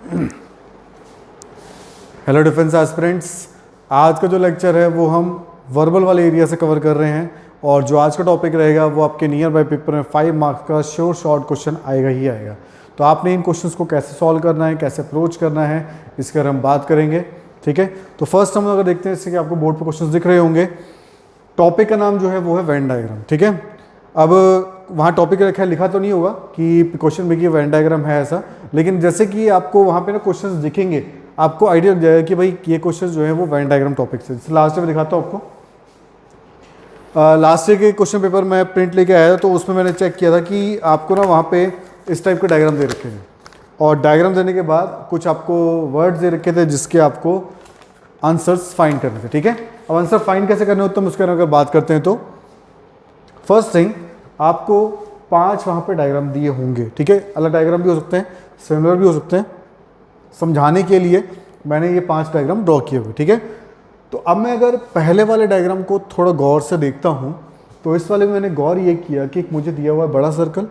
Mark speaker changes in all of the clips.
Speaker 1: Hello defence aspirants, आज का जो लेक्चर है वो हम वर्बल वाले एरिया से कवर कर रहे हैं और जो आज का टॉपिक रहेगा वो आपके नियर बाय पेपर में 5 मार्क्स का श्योर शॉर्ट क्वेश्चन आएगा ही आएगा। तो आपने इन क्वेश्चंस को कैसे सॉल्व करना है, कैसे अप्रोच करना है, इसके बारे में हम बात करेंगे। ठीक है, तो फर्स्ट हम अगर देखते हैं, जैसे कि आपको बोर्ड पर क्वेश्चन दिख रहे होंगे, टॉपिक का नाम जो है वो है वेन डायग्राम। ठीक है, अब वहाँ टॉपिक रखा है, लिखा तो नहीं होगा कि क्वेश्चन में कि वेन डायग्राम है ऐसा, लेकिन जैसे कि आपको वहाँ पे ना क्वेश्चंस दिखेंगे, आपको आइडिया लग जाएगा कि भाई ये क्वेश्चन जो है वो वेन डायग्राम टॉपिक से। लास्ट में दिखाता हूँ आपको। लास्ट ईयर के क्वेश्चन पेपर मैं प्रिंट लेके आया था, तो उसमें मैंने चेक किया था कि आपको ना वहाँ पे इस टाइप के डायग्राम दे रखे हैं और डायग्राम देने के बाद कुछ आपको वर्ड्स दे रखे थे जिसके आपको आंसर्स फाइंड करने थे। ठीक है, अब आंसर फाइंड कैसे करने होते हैं उसके बारे में अगर बात करते हैं तो फर्स्ट थिंग, आपको 5 वहाँ पे डायग्राम दिए होंगे। ठीक है, अलग डायग्राम भी हो सकते हैं, सिमिलर भी हो सकते हैं। समझाने के लिए मैंने ये 5 डायग्राम ड्रॉ किए हुए। ठीक है, तो अब मैं अगर पहले वाले डायग्राम को थोड़ा गौर से देखता हूँ तो इस वाले में मैंने गौर ये किया कि एक मुझे दिया हुआ है बड़ा सर्कल,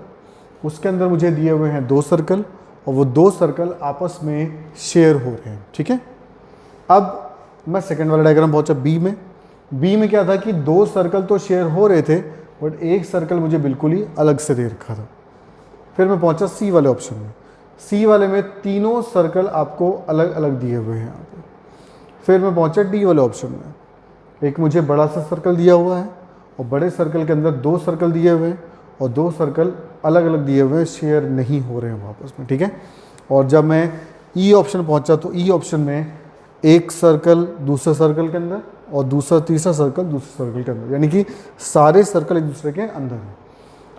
Speaker 1: उसके अंदर मुझे दिए हुए हैं 2 सर्कल और वो 2 सर्कल आपस में शेयर हो रहे हैं। ठीक है, अब मैं सेकेंड वाला डायग्राम पहुँचा बी में। बी में क्या था कि 2 सर्कल तो शेयर हो रहे थे बट एक सर्कल मुझे बिल्कुल ही अलग से दे रखा था। फिर मैं पहुंचा सी वाले ऑप्शन में। सी वाले में तीनों सर्कल आपको अलग अलग दिए हुए हैं यहाँ पे। फिर मैं पहुंचा डी वाले ऑप्शन में। एक मुझे बड़ा सा सर्कल दिया हुआ है और बड़े सर्कल के अंदर 2 सर्कल दिए हुए हैं और 2 सर्कल अलग अलग दिए हुए हैं, शेयर नहीं हो रहे हैं आपस में। ठीक है, और जब मैं ई ऑप्शन पहुँचा तो ई ऑप्शन में एक सर्कल दूसरे सर्कल के अंदर और तीसरा सर्कल दूसरे सर्कल के अंदर, यानी कि सारे सर्कल एक दूसरे के अंदर हैं।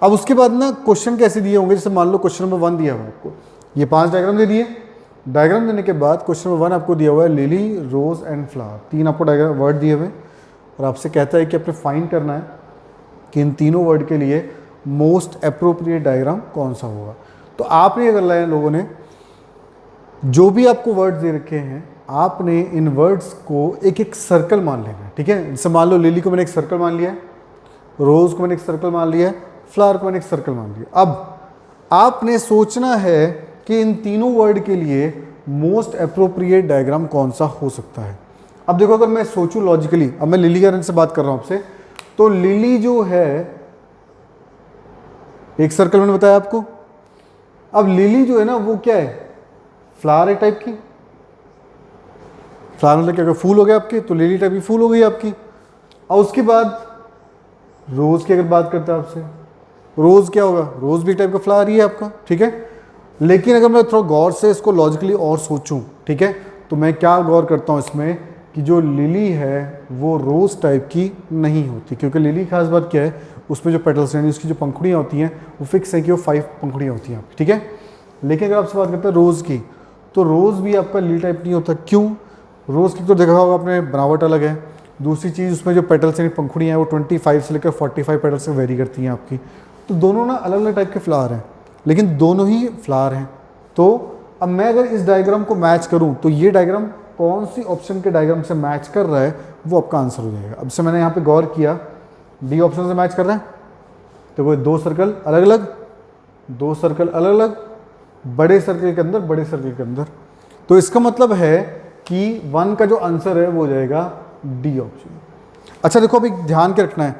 Speaker 1: अब उसके बाद ना क्वेश्चन कैसे दिए होंगे, जैसे मान लो क्वेश्चन नंबर 1 दिया हुआ है आपको, ये 5 डायग्राम दे दिए। डायग्राम देने के बाद क्वेश्चन नंबर 1 आपको दिया हुआ है लिली, रोज एंड फ्लावर, 3 आपको डायग्राम वर्ड दिए हुए और आपसे कहता है कि आपने फाइंड करना है कि इन तीनों वर्ड के लिए मोस्ट अप्रोप्रिएट डायग्राम कौन सा होगा। तो आपने ये करना है, लोगों ने जो भी आपको वर्ड दे रखे हैं आपने इन वर्ड्स को एक एक सर्कल मान लेना है। ठीक है, जैसे मान लो लिली को मैंने एक सर्कल मान लिया है, रोज को मैंने एक सर्कल मान लिया है, फ्लावर को मैंने एक सर्कल मान लिया। अब आपने सोचना है कि इन तीनों वर्ड के लिए मोस्ट अप्रोप्रिएट डायग्राम कौन सा हो सकता है। अब देखो, अगर मैं सोचूं लॉजिकली, अब मैं लिली के रंग से बात कर रहा हूं आपसे, तो लिली जो है एक सर्कल मैंने बताया आपको। अब लिली जो है ना वो क्या है, फ्लावर है टाइप की। फ्लावर मतलब क्या, अगर फूल हो गया आपके तो लिली टाइप की फूल हो गई आपकी। और उसके बाद रोज की अगर बात करते हैं आपसे, रोज क्या होगा, रोज भी टाइप का फ्लावर ही है आपका। ठीक है, लेकिन अगर मैं थोड़ा गौर से इसको लॉजिकली और सोचूं, ठीक है, तो मैं क्या गौर करता हूं इसमें कि जो लिली है वो रोज टाइप की नहीं होती, क्योंकि लिली खास बात क्या है, उसमें जो पेटल्स यानी उसकी जो पंखुड़ियाँ होती हैं वो फिक्स है कि वो 5 पंखुड़ियाँ होती हैं आपकी। ठीक है, लेकिन अगर आपसे बात करते हैं रोज़ की, तो रोज़ भी आपका लिली टाइप नहीं होता। क्यों? रोज़ की तो देखा होगा आपने, बनावट अलग है। दूसरी चीज़, उसमें जो पेटल्स यानी पंखुड़ियाँ हैं वो 25 से लेकर 45 पेटल्स से वेरी करती हैं आपकी। तो दोनों ना अलग अलग टाइप के फ्लावर हैं, लेकिन दोनों ही फ्लावर हैं। तो अब मैं अगर इस डायग्राम को मैच करूँ तो ये डायग्राम कौन सी ऑप्शन के डायग्राम से मैच कर रहा है वो आपका आंसर हो जाएगा। अब से मैंने यहाँ पर गौर किया, डी ऑप्शन से मैच कर रहा है, तो वो 2 सर्कल अलग अलग, 2 सर्कल अलग अलग, बड़े सर्कल के अंदर, बड़े सर्कल के अंदर। तो इसका मतलब है कि 1 का जो आंसर है वो हो जाएगा डी ऑप्शन। अच्छा देखो, अभी ध्यान के रखना है,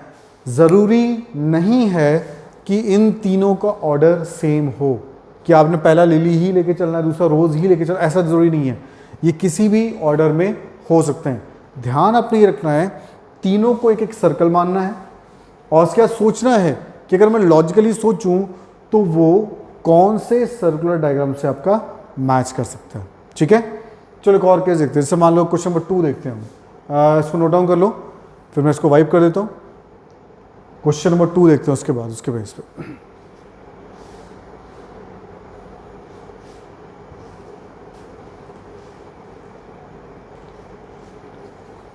Speaker 1: ज़रूरी नहीं है कि इन तीनों का ऑर्डर सेम हो, कि आपने पहला लिली ही लेके चलना है, दूसरा रोज़ ही लेके चलना, ऐसा ज़रूरी नहीं है। ये किसी भी ऑर्डर में हो सकते हैं। ध्यान आपने ये रखना है, तीनों को एक एक सर्कल मानना है और उसके बाद सोचना है कि अगर मैं लॉजिकली सोचूं तो वो कौन से सर्कुलर डायग्राम से आपका मैच कर सकता है। ठीक है, चलो एक और केस देखते हैं। जैसे मान लो क्वेश्चन नंबर 2 देखते हैं हम, इसको नोट डाउन कर लो, फिर मैं इसको वाइप कर देता हूँ। क्वेश्चन नंबर 2 देखते हैं, उसके बाद उसके बेस पे।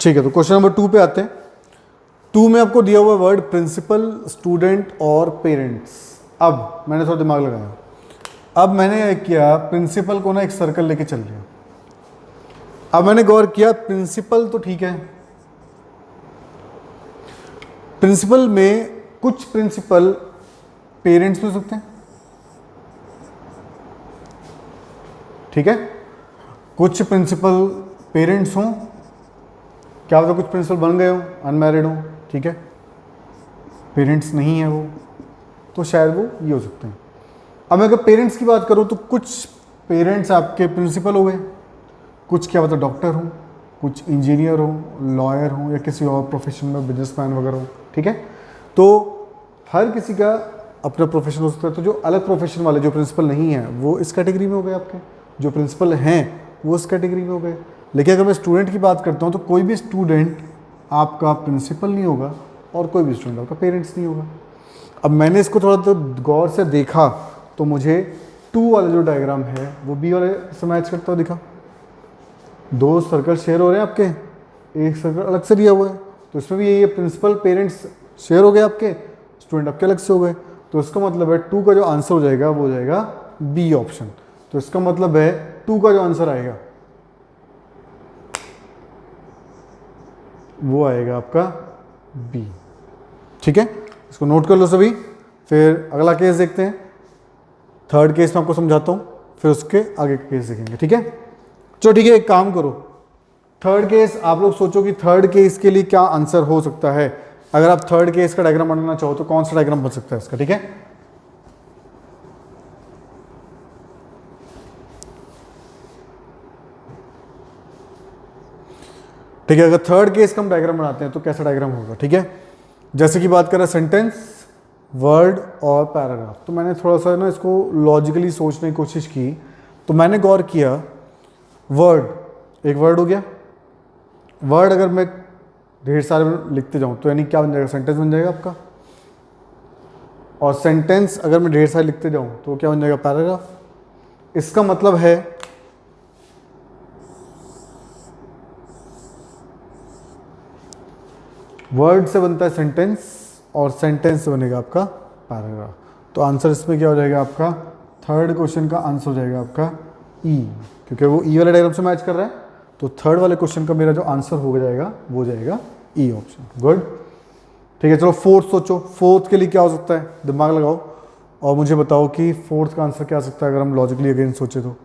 Speaker 1: ठीक है, तो क्वेश्चन नंबर 2 पे आते हैं। 2 में आपको दिया हुआ वर्ड प्रिंसिपल, स्टूडेंट और पेरेंट्स। अब मैंने थोड़ा दिमाग लगाया, अब मैंने किया प्रिंसिपल को ना एक सर्कल लेके चल लिया। अब मैंने गौर किया, प्रिंसिपल तो ठीक है, प्रिंसिपल में कुछ प्रिंसिपल पेरेंट्स भी हो सकते हैं। ठीक है, कुछ प्रिंसिपल पेरेंट्स हों, क्या पता कुछ प्रिंसिपल बन गए हो, अनमैरिड हो, ठीक है, पेरेंट्स नहीं है वो, तो शायद वो ये हो सकते हैं। अब मैं अगर पेरेंट्स की बात करूँ तो कुछ पेरेंट्स आपके प्रिंसिपल हो गए, कुछ क्या पता डॉक्टर हो, कुछ इंजीनियर हो, लॉयर हो, या किसी और प्रोफेशन में बिजनेसमैन वगैरह हो, ठीक है। तो हर किसी का अपना प्रोफेशन हो सकता है। तो जो अलग प्रोफेशन वाले जो प्रिंसिपल नहीं है वो इस कैटेगरी में हो गए आपके, जो प्रिंसिपल हैं वो इस कैटेगरी में हो गए। लेकिन अगर मैं स्टूडेंट की बात करता हूँ तो कोई भी स्टूडेंट आपका प्रिंसिपल नहीं होगा और कोई भी स्टूडेंट आपका पेरेंट्स नहीं होगा। अब मैंने इसको थोड़ा तो गौर से देखा तो मुझे 2 वाला जो डायग्राम है वो बी वाले से मैच करता हुआ दिखा। 2 सर्कल शेयर हो रहे हैं आपके, एक सर्कल अलग से दिया हुआ है, तो इसमें भी ये प्रिंसिपल पेरेंट्स शेयर हो गए आपके, स्टूडेंट आपके अलग से हो गए। तो इसका मतलब है 2 का जो आंसर हो जाएगा वो हो जाएगा बी ऑप्शन। तो इसका मतलब है 2 का जो आंसर आएगा वो आएगा आपका बी, ठीक है। इसको नोट कर लो सभी। फिर अगला केस देखते हैं, थर्ड केस में आपको समझाता हूँ, फिर उसके आगे का केस देखेंगे, ठीक है। चलो ठीक है, एक काम करो, थर्ड केस आप लोग सोचो कि थर्ड केस के लिए क्या आंसर हो सकता है। अगर आप थर्ड केस का डायग्राम बनाना चाहो तो कौन सा डायग्राम बन सकता है इसका, ठीक है। ठीक है, अगर थर्ड केस का हम डायग्राम बनाते हैं तो कैसा डायग्राम होगा, ठीक है। जैसे कि बात करें सेंटेंस, वर्ड और पैराग्राफ, तो मैंने थोड़ा सा ना इसको लॉजिकली सोचने की कोशिश की। तो मैंने गौर किया, वर्ड, एक वर्ड हो गया, वर्ड अगर मैं ढेर सारे लिखते जाऊं तो यानी क्या बन जाएगा, सेंटेंस बन जाएगा आपका। और सेंटेंस अगर मैं ढेर सारे लिखते जाऊं तो क्या बन जाएगा, पैराग्राफ। इसका मतलब है वर्ड से बनता है सेंटेंस और सेंटेंस से बनेगा आपका पैराग्राफ। तो आंसर इसमें क्या हो जाएगा आपका, थर्ड क्वेश्चन का आंसर हो जाएगा आपका ई, क्योंकि वो ई वाले डायग्राम से मैच कर रहा है। तो थर्ड वाले क्वेश्चन का मेरा जो आंसर हो जाएगा वो जाएगा ई ऑप्शन। गुड, ठीक है। चलो फोर्थ सोचो, फोर्थ के लिए क्या हो सकता है, दिमाग लगाओ और मुझे बताओ कि फोर्थ का आंसर क्या हो सकता है अगर हम लॉजिकली अगेन सोचे तो।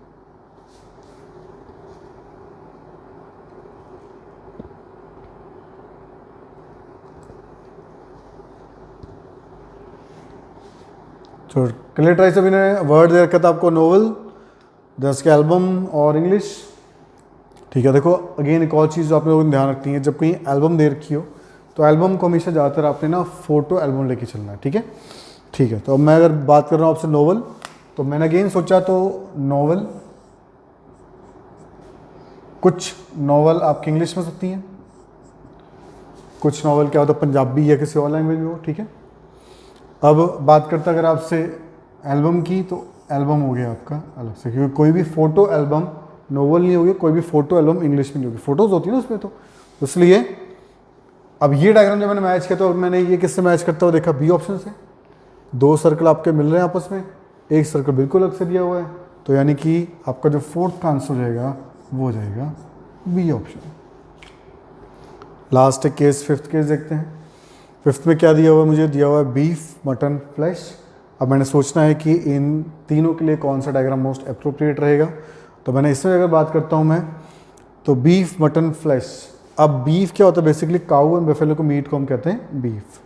Speaker 1: तो क्लियर ट्राई सभी ने वर्ड दे रखा था आपको, नोवेल, जैसे एल्बम और इंग्लिश, ठीक है। देखो अगेन एक और चीज़ जो आप लोगों ने ध्यान रखनी है, जब कहीं एल्बम दे रखी हो तो एल्बम को हमेशा ज़्यादातर आपने ना फोटो एल्बम लेके चलना है, ठीक है। ठीक है, तो अब मैं अगर बात कर रहा हूँ आपसे नोवेल, तो मैंने अगेन सोचा तो नोवेल, कुछ नोवेल आपकी इंग्लिश में सकती हैं, कुछ नोवेल क्या होता है पंजाबी या किसी और लैंग्वेज में हो, ठीक है। अब बात करता अगर आपसे एल्बम की, तो एल्बम हो गया आपका अलग से, क्योंकि कोई भी फ़ोटो एल्बम नोवेल नहीं होगी, कोई भी फ़ोटो एल्बम इंग्लिश में नहीं होगी, फ़ोटोज़ होती है ना उसमें, तो इसलिए अब ये डायग्राम जब मैंने मैच किया तो मैंने ये किससे मैच करता हुआ देखा, बी ऑप्शन से। 2 सर्कल आपके मिल रहे हैं आपस में, एक सर्कल बिल्कुल अलग से दिया हुआ है, तो यानी कि आपका जो फोर्थ का आंसर हो जाएगा वो हो जाएगा B option. Last case, fifth case देखते हैं। फिफ्थ में क्या दिया हुआ है, मुझे दिया हुआ है बीफ, मटन, फ्लैश। अब मैंने सोचना है कि इन तीनों के लिए कौन सा डायग्राम मोस्ट अप्रोप्रिएट रहेगा। तो मैंने इसमें अगर बात करता हूँ मैं, तो बीफ, मटन, फ्लैश। अब बीफ क्या होता है, बेसिकली काऊ एंड बेफेलो को मीट को हम कहते हैं बीफ।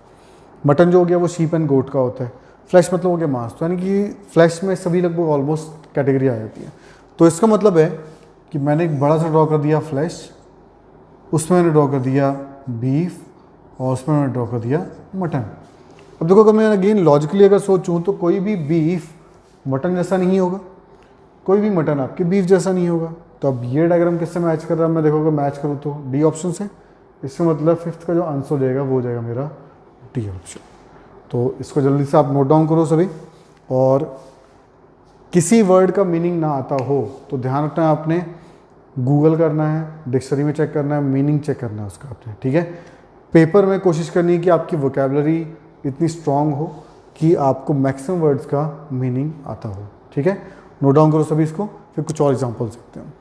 Speaker 1: मटन जो हो गया वो शीप एंड गोट का होता है। फ्लैश मतलब हो गया मांस, तो यानी कि फ्लैश में सभी लगभग ऑलमोस्ट कैटेगरी आ जाती है। तो इसका मतलब है कि मैंने एक बड़ा सा ड्रॉ कर दिया फ्लैश, उसमें मैंने ड्रॉ कर दिया बीफ और उसमें मैंने ड्रॉ कर दिया मटन। अब देखो अगर मैं अगेन लॉजिकली अगर सोचूं तो कोई भी बीफ मटन जैसा नहीं होगा, कोई भी मटन आपके बीफ जैसा नहीं होगा। तो अब ये डायग्राम किससे मैच कर रहा है, मैं देखो अगर मैच करूँ तो डी ऑप्शन से। इसका मतलब फिफ्थ का जो आंसर हो जाएगा वो हो जाएगा मेरा डी ऑप्शन। तो इसको जल्दी से आप नोट डाउन करो सभी। और किसी वर्ड का मीनिंग ना आता हो तो ध्यान रखना है आपने गूगल करना है, डिक्शनरी में चेक करना है, मीनिंग चेक करना है उसका आपने, ठीक है। पेपर में कोशिश करनी है कि आपकी वोकैबुलरी इतनी स्ट्रांग हो कि आपको मैक्सिमम वर्ड्स का मीनिंग आता हो, ठीक है। नोट डाउन करो सभी इसको, फिर कुछ और एग्जांपल देखते हैं।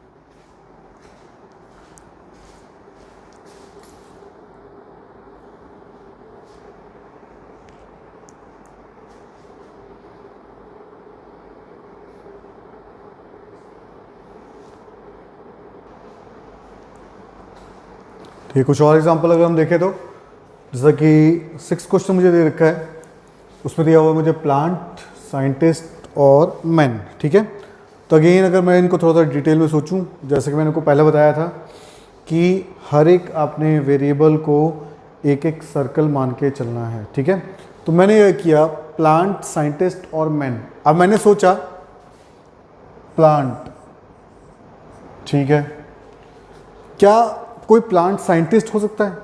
Speaker 1: ठीक है, कुछ और एग्जांपल अगर हम देखें तो जैसा कि 6 क्वेश्चन मुझे दे रखा है, उसमें दिया हुआ है मुझे प्लांट, साइंटिस्ट और मैन। ठीक है, तो अगेन अगर मैं इनको थोड़ा सा डिटेल में सोचूं, जैसे कि मैंने आपको पहले बताया था कि हर एक आपने वेरिएबल को एक एक सर्कल मान के चलना है। ठीक है, तो मैंने यह किया प्लांट, साइंटिस्ट और मैन। अब मैंने सोचा प्लांट, ठीक है, क्या कोई प्लांट साइंटिस्ट हो सकता है?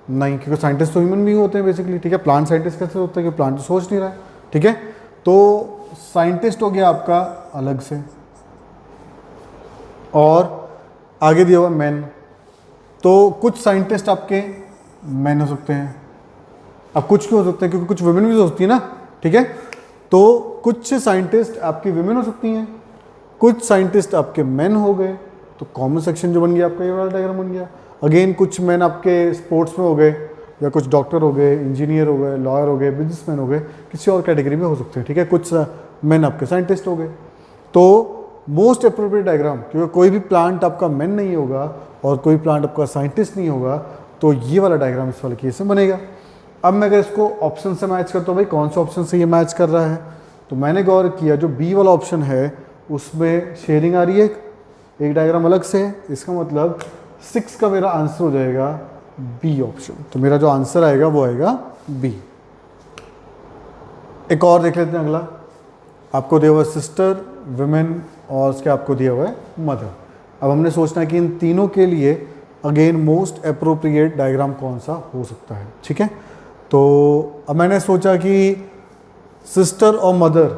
Speaker 1: नहीं, क्योंकि साइंटिस्ट तो ह्यूमन बीइंग होते हैं बेसिकली। ठीक है, प्लांट साइंटिस्ट कैसे होता है कि प्लांट तो सोच नहीं रहा है। ठीक है, तो साइंटिस्ट हो गया आपका अलग से, और आगे दिया हुआ मैन। तो कुछ साइंटिस्ट आपके मैन हो सकते हैं, अब कुछ क्यों हो सकते हैं? क्योंकि कुछ वुमेन भी हो सकती है ना। ठीक है, तो कुछ साइंटिस्ट आपकी वुमेन हो सकती हैं, कुछ साइंटिस्ट आपके मैन हो गए, तो कॉमन सेक्शन जो बन गया आपका ये वाला डायग्राम बन गया। अगेन कुछ मैन आपके स्पोर्ट्स में हो गए, या कुछ डॉक्टर हो गए, इंजीनियर हो गए, लॉयर हो गए, बिजनेसमैन हो गए, किसी और कैटेगरी में हो सकते हैं। ठीक है, कुछ मैन आपके साइंटिस्ट हो गए। तो मोस्ट अप्रोप्रिएट डायग्राम, क्योंकि कोई भी प्लांट आपका मैन नहीं होगा और कोई प्लांट आपका साइंटिस्ट नहीं होगा, तो ये वाला डायग्राम इस वाले केस में बनेगा। अब मैं अगर इसको ऑप्शन से मैच करता हूँ, भाई कौन सा ऑप्शन से ये मैच कर रहा है, तो मैंने गौर किया जो बी वाला ऑप्शन है उसमें शेयरिंग आ रही है, एक डायग्राम अलग से है। इसका मतलब 6 का मेरा आंसर हो जाएगा बी ऑप्शन। तो मेरा जो आंसर आएगा वो आएगा बी। एक और देख लेते हैं अगला, आपको दिया हुआ है सिस्टर, वुमेन और उसके आपको दिया हुआ है मदर। अब हमने सोचना है कि इन तीनों के लिए अगेन मोस्ट अप्रोप्रिएट डायग्राम कौन सा हो सकता है। ठीक है, तो अब मैंने सोचा कि सिस्टर और मदर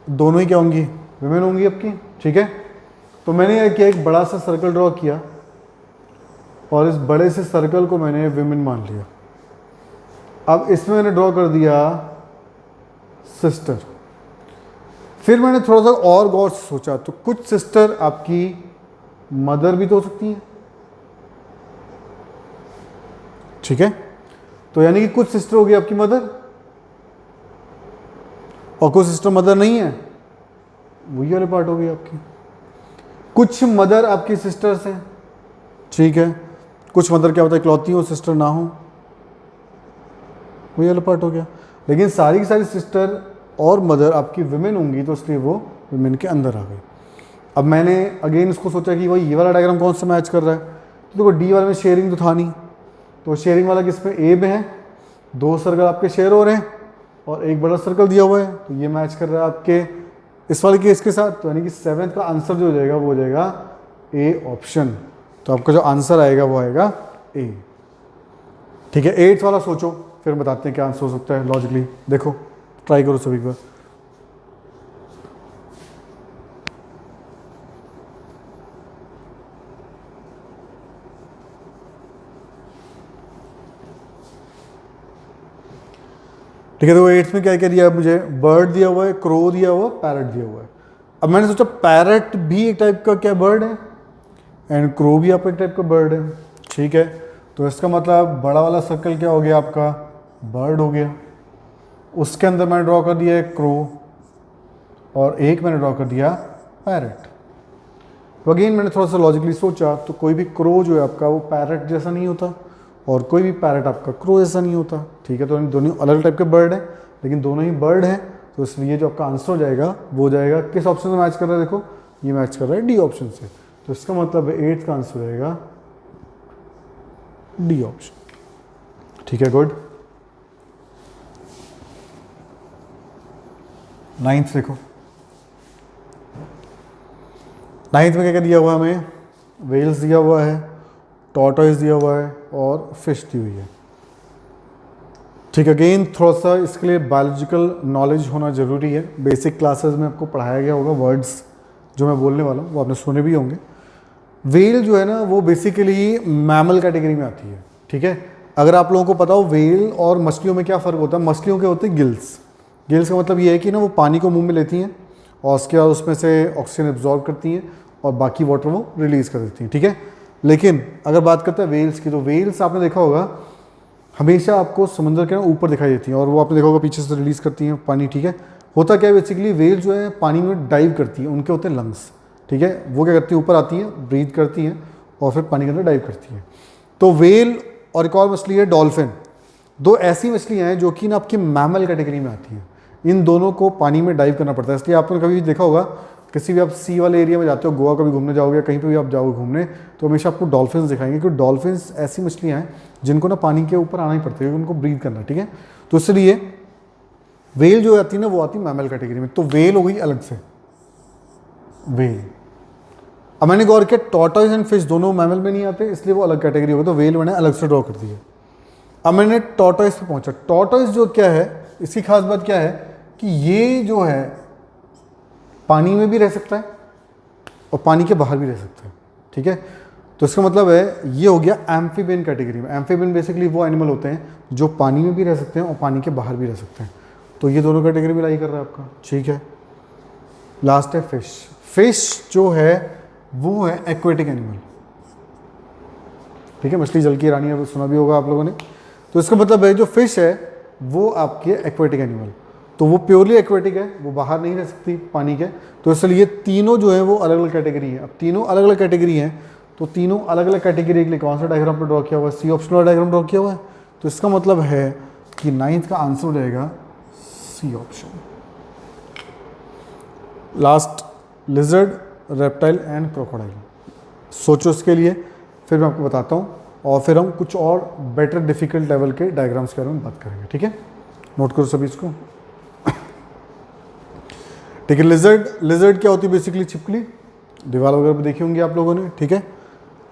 Speaker 1: दोनों ही क्या होंगी? वुमेन होंगी आपकी। ठीक है, तो मैंने यह किया, एक बड़ा सा सर्कल ड्रॉ किया और इस बड़े से सर्कल को मैंने विमेन मान लिया। अब इसमें मैंने ड्रॉ कर दिया सिस्टर। फिर मैंने थोड़ा सा और गौर से सोचा, तो कुछ सिस्टर आपकी मदर भी तो हो सकती हैं। ठीक है, तो यानी कि कुछ सिस्टर होगी आपकी मदर और कुछ सिस्टर मदर नहीं है, वही वाले पार्ट हो गई आपकी। कुछ मदर आपकी सिस्टर्स हैं। ठीक है, कुछ मदर क्या होता है इकलौती हो, सिस्टर ना हो, वही वाला पार्ट हो गया। लेकिन सारी की सारी सिस्टर और मदर आपकी विमेन होंगी, तो इसलिए वो विमेन के अंदर आ गई। अब मैंने अगेन इसको सोचा कि वही ये वाला डायग्राम कौन सा मैच कर रहा है, तो देखो डी वाले में शेयरिंग तो था नहीं, तो शेयरिंग वाला किस में? ए में है। 2 सर्कल आपके शेयर हो रहे हैं और एक बड़ा सर्कल दिया हुआ है, तो ये मैच कर रहा है आपके इस वाले केस के साथ। तो यानी कि 7th का आंसर जो हो जाएगा वो हो जाएगा ए ऑप्शन। तो आपका जो आंसर आएगा वो आएगा ए। ठीक है, 8th वाला सोचो, फिर बताते हैं क्या आंसर हो सकता है लॉजिकली। देखो ट्राई करो सभी बार। ठीक है, तो 8th में क्या क्या दिया है मुझे? बर्ड दिया हुआ है, क्रो दिया हुआ है, पैरट दिया हुआ है। अब मैंने सोचा पैरट भी एक टाइप का क्या बर्ड है एंड क्रो भी आपका एक टाइप का बर्ड है। ठीक है, तो इसका मतलब बड़ा वाला सर्कल क्या हो गया आपका? बर्ड हो गया। उसके अंदर मैंने ड्रॉ कर दिया है क्रो और एक मैंने ड्रॉ कर दिया पैरट। तो अगेन मैंने थोड़ा सा लॉजिकली सोचा, तो कोई भी क्रो जो है आपका वो पैरट जैसा नहीं होता और कोई भी पैरट आपका क्रो जैसा नहीं होता। ठीक है, तो दोनों अलग टाइप के बर्ड हैं, लेकिन दोनों ही बर्ड हैं, तो इसलिए जो आपका आंसर हो जाएगा वो हो जाएगा किस ऑप्शन से मैच कर रहा है? देखो ये मैच कर रहा है डी ऑप्शन से। तो इसका मतलब 8th का आंसर हो जाएगा डी ऑप्शन। ठीक है, गुड। 9th देखो, 9th में क्या क्या दिया हुआ है हमें? वेल्स दिया हुआ है, टॉर्टोइस दिया हुआ है और फिश दी हुई है। ठीक है, अगेन थोड़ा सा इसके लिए बायोलॉजिकल नॉलेज होना ज़रूरी है। बेसिक क्लासेस में आपको पढ़ाया गया होगा, वर्ड्स जो मैं बोलने वाला हूँ वो आपने सुने भी होंगे। वेल जो है ना वो बेसिकली मैमल कैटेगरी में आती है। ठीक है, अगर आप लोगों को पता हो वेल और मछलियों में क्या फ़र्क होता है? मछलियों के होते हैं गिल्स। गिल्स का मतलब ये है कि ना वो पानी को मुंह में लेती हैं और उसके बाद उसमें से ऑक्सीजन एब्जॉर्ब करती हैं और बाकी वाटर वो रिलीज़ कर देती हैं। ठीक है, लेकिन अगर बात करते हैं वेल्स की, तो वेल्स आपने देखा होगा हमेशा आपको समुद्र के ऊपर दिखाई देती हैं और वो आपने देखा होगा पीछे से रिलीज़ करती हैं पानी। ठीक है, होता क्या है बेसिकली वेल जो है पानी में डाइव करती है, उनके होते हैं लंग्स। ठीक है, वो क्या करती हैं? ऊपर आती हैं, ब्रीथ करती हैं और फिर पानी के अंदर डाइव करती हैं। तो वेल और एक और मछली है डॉल्फिन, दो ऐसी मछलियाँ हैं जो कि ना आपकी मैमल कैटेगरी में आती हैं। इन दोनों को पानी में डाइव करना पड़ता है, इसलिए आपने कभी भी देखा होगा किसी भी आप सी वाले एरिया में जाते हो, गोवा कभी घूमने जाओगे, कहीं पे भी आप जाओगे घूमने, तो हमेशा आपको डॉल्फिन्स दिखाएंगे, क्योंकि डॉल्फिन्स ऐसी मछलियाँ हैं जिनको ना पानी के ऊपर आना ही पड़ता है, उनको ब्रीथ करना है, ठीक है। तो इसलिए वेल जो आती है ना वो आती है मैमल कैटेगरी में, तो वेल हो गई अलग से वेल। अब मैंने गौर किया टॉर्टोइस एंड फिश दोनों मैमल में नहीं आते, इसलिए वो अलग कैटेगरी हो गई, तो वेल मैंने अलग से ड्रॉ कर दिया। अब मैंने टॉर्टोइस पे पहुंचा। टॉर्टोइस जो क्या है, इसकी खास बात क्या है कि ये जो है पानी में भी रह सकता है और पानी के बाहर भी रह सकता है, ठीक है। तो इसका मतलब है ये हो गया एम्फीबियन कैटेगरी में। एम्फीबियन बेसिकली वो एनिमल होते हैं जो पानी में भी रह सकते हैं और पानी के बाहर भी रह सकते हैं, तो ये दोनों कैटेगरी में लाई कर रहा है आपका, ठीक है। लास्ट है फिश। फिश जो है वो है एक्वेटिक एनिमल, ठीक है। मछली जल की रानी है, सुना भी होगा आप लोगों ने। तो इसका मतलब है जो फिश है वो आपकी एक्वेटिक एनिमल, तो वो प्योरली एक्वेटिक है, वो बाहर नहीं रह सकती पानी के, तो इसलिए तीनों जो है वो अलग अलग कैटेगरी है। अब तीनों अलग अलग कैटेगरी हैं, तो तीनों अलग अलग कैटेगरी के लिए कौन सा डायग्राम पर ड्रॉ किया हुआ है, सी ऑप्शन वाला डायग्राम ड्रॉ किया हुआ है। तो इसका मतलब है कि 9th का आंसर हो जाएगा C option. Last lizard, reptile and crocodile. सोचो इसके लिए, फिर मैं आपको बताता हूँ और फिर हम कुछ और बेटर डिफिकल्ट लेवल के डायग्राम्स के बारे में बात करेंगे, ठीक है। नोट करो सभी इसको, ठीक है। लिजर्ड क्या होती है बेसिकली, छिपकली, दीवार वगैरह पे देखी होंगी आप लोगों ने, ठीक है।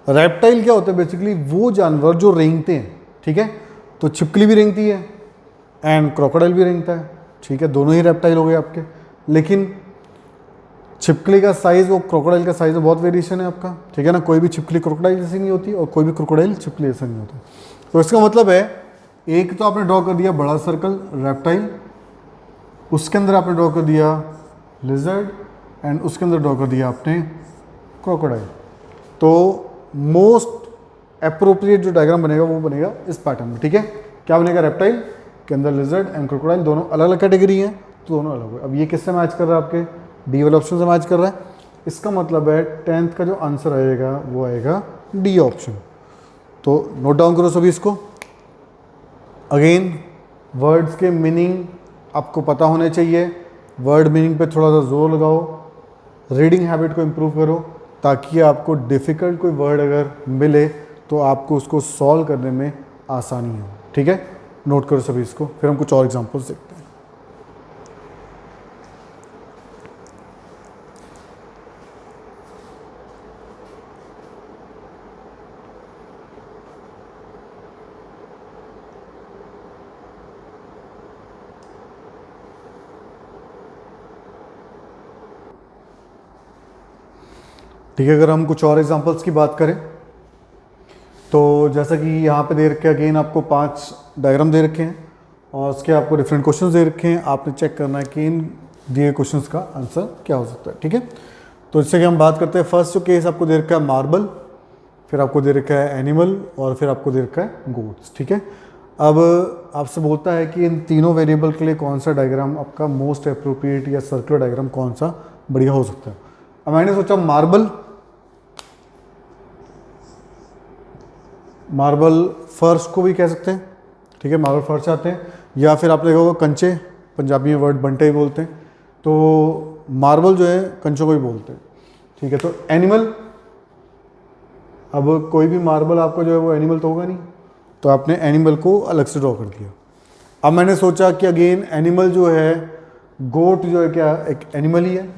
Speaker 1: रेप्टाइल क्या होता है बेसिकली, वो जानवर जो रेंगते हैं, ठीक है। तो छिपकली भी रेंगती है एंड क्रोकोडाइल भी रेंगता है, ठीक है। दोनों ही रेप्टाइल हो गए आपके, लेकिन छिपकली का साइज़ और क्रोकोडाइल का साइज़ में बहुत वेरिएशन है आपका, ठीक है ना। कोई भी छिपकली क्रोकोडाइल जैसी नहीं होती और कोई भी क्रोकोडाइल छिपकली जैसा नहीं होता। तो इसका मतलब है एक तो आपने ड्रॉ कर दिया बड़ा सर्कल रेप्टाइल, उसके अंदर आपने ड्रॉ कर दिया लिजर्ड एंड उसके अंदर ड्रॉ कर दिया आपने क्रोकोडाइल। तो मोस्ट अप्रोप्रिएट जो डायग्राम बनेगा वो बनेगा इस पैटर्न में, ठीक है। क्या बनेगा, रेप्टाइल के अंदर लिजर्ड एंड क्रोकोडाइल, दोनों अलग अलग कैटेगरी हैं, तो दोनों अलग हुए। अब ये किससे मैच कर रहा है, आपके डी वाले ऑप्शन से मैच कर रहा है। इसका मतलब है 10th का जो आंसर आएगा वो आएगा डी ऑप्शन। तो नोट डाउन करो सभी इसको। अगेन वर्ड्स के मीनिंग आपको पता होने चाहिए, वर्ड मीनिंग पे थोड़ा सा जोर लगाओ, रीडिंग हैबिट को इम्प्रूव करो, ताकि आपको डिफ़िकल्ट कोई वर्ड अगर मिले तो आपको उसको सॉल्व करने में आसानी हो, ठीक है। नोट करो सभी इसको, फिर हम कुछ और एग्जांपल्स देखते हैं। ठीक है, अगर हम कुछ और एग्जांपल्स की बात करें तो जैसा कि यहाँ पे दे रखे अगेन आपको 5 डायग्राम दे रखे हैं और उसके आपको डिफरेंट क्वेश्चंस दे रखे हैं। आपने चेक करना है कि इन दिए क्वेश्चंस का आंसर क्या हो सकता है, ठीक है। तो इससे कि हम बात करते हैं, फर्स्ट जो केस आपको दे रखा है मार्बल, फिर आपको दे रखा है एनिमल और फिर आपको दे रखा है गोट्स, ठीक है। अब आपसे बोलता है कि इन तीनों वेरिएबल के लिए कौन सा डायग्राम आपका मोस्ट अप्रोप्रिएट या सर्कुलर डायग्राम कौन सा बढ़िया हो सकता है। अब मैंने सोचा मार्बल फर्श को भी कह सकते हैं, ठीक है, मार्बल फर्श आते हैं, या फिर आपने देखा होगा कंचे, पंजाबी में वर्ड बंटे भी बोलते हैं, तो मार्बल जो है कंचों को भी बोलते हैं, ठीक है। तो एनिमल, अब कोई भी मार्बल आपका जो है वो एनिमल तो होगा नहीं, तो आपने एनिमल को अलग से ड्रॉ कर दिया। अब मैंने सोचा कि अगेन एनिमल जो है, गोट जो है क्या एक एनिमल ही है,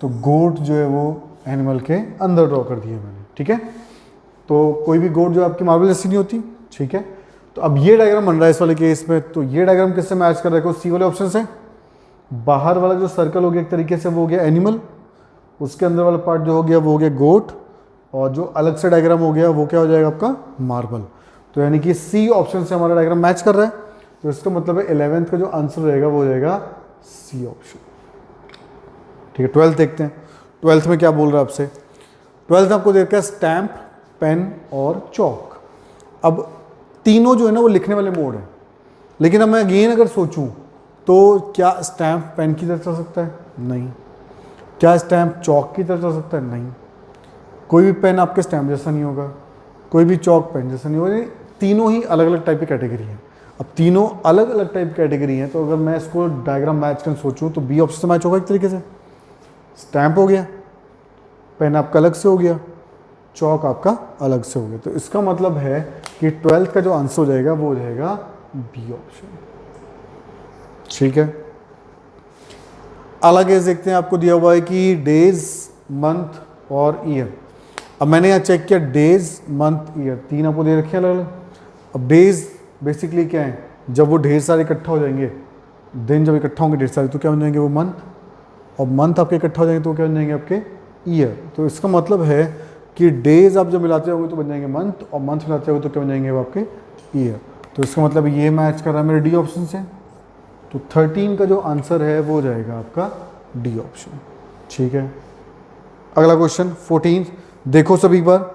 Speaker 1: तो गोट जो है वो एनिमल के अंदर ड्रॉ कर दिया मैंने, ठीक है। तो कोई भी गोट जो आपकी मार्बल जैसी नहीं होती, ठीक है। तो अब ये डायग्राम बन रहा है इस वाले केस में, तो ये डायग्राम किससे मैच कर रहा है, सी वाले ऑप्शन से। बाहर वाला जो सर्कल हो गया एक तरीके से वो हो गया एनिमल, उसके अंदर वाला पार्ट जो हो गया वो हो गया गोट, और जो अलग से डायग्राम हो गया वो क्या हो जाएगा आपका मार्बल। तो यानी कि सी ऑप्शन से हमारा डायग्राम मैच कर रहा है, तो इसका मतलब है 11th का जो आंसर रहेगा वो हो जाएगा सी ऑप्शन, ठीक है। 12th देखते हैं, 12th में क्या बोल रहा है आपसे। 12th आपको देखा है स्टैम्प, पेन और चौक। अब तीनों जो है ना वो लिखने वाले मोड है, लेकिन अब मैं अगेन अगर सोचूं तो क्या स्टैम्प पेन की तरह चल सकता है, नहीं। क्या स्टैम्प चौक की तरह चल सकता है, नहीं। कोई भी पेन आपके स्टैम्प जैसा नहीं होगा, कोई भी चौक पेन जैसा नहीं होगा, तीनों ही अलग अलग टाइप की कैटेगरी है। अब तीनों अलग अलग टाइप की कैटेगरी हैं, तो अगर मैं इसको डायग्राम मैच कर सोचूं तो बी ऑप्शन से मैच होगा एक तरीके से। स्टैम्प हो गया, पेन आपका अलग से हो गया, चौक आपका अलग से हो गया, तो इसका मतलब है कि 12th का जो आंसर हो जाएगा वो हो जाएगा बी ऑप्शन। ठीक है, अलग एज देखते हैं, आपको दिया हुआ है कि डेज, मंथ और ईयर। अब मैंने यहाँ चेक किया डेज, मंथ, ईयर, तीन आपको दे रखे हैं अलग अलग। अब डेज बेसिकली क्या है, जब वो ढेर सारे इकट्ठा हो जाएंगे, दिन जब इकट्ठा होंगे ढेर सारे, तो क्या बन जाएंगे वो मंथ, और मंथ आपके इकट्ठा हो जाएंगे तो क्या बन जाएंगे आपके ईयर। तो इसका मतलब है कि डेज आप जब मिलाते होंगे तो बन जाएंगे मंथ, और मंथ मिलाते होंगे तो क्या बन जाएंगे वो आपके ईयर। तो इसका मतलब ये मैच कर रहा है मेरे डी ऑप्शन से, तो 13 का जो आंसर है वो जाएगा आपका डी ऑप्शन। ठीक है, अगला क्वेश्चन 14 देखो सभी बार,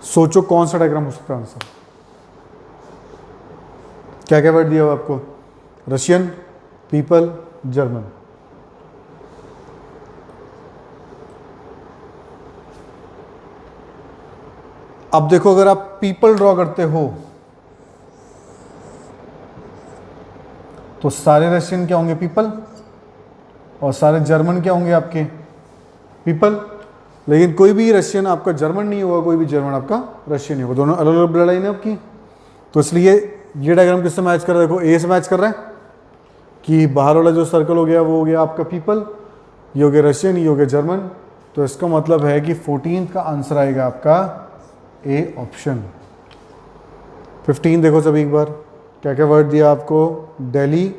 Speaker 1: सोचो कौन सा डायग्राम हो सकता है आंसर। क्या क्या वर्ड दिया हुआ आपको, रशियन, पीपल, जर्मन। अब देखो अगर आप पीपल ड्रॉ करते हो तो सारे रशियन क्या होंगे, पीपल, और सारे जर्मन क्या होंगे आपके, पीपल। लेकिन कोई भी रशियन आपका जर्मन नहीं होगा, कोई भी जर्मन आपका रशियन नहीं होगा, दोनों अलग अलग ब्लड लाइन है आपकी। तो इसलिए ये डायग्राम किससे मैच कर रहा है, देखो ए से मैच कर रहा है कि बाहर वाला जो सर्कल हो गया वो हो गया आपका पीपल, ये हो गया रशियन, ये हो गया जर्मन। तो इसका मतलब है कि 14th का आंसर आएगा आपका ए ऑप्शन। 15 देखो सभी एक बार, क्या क्या वर्ड दिया आपको, दिल्ली,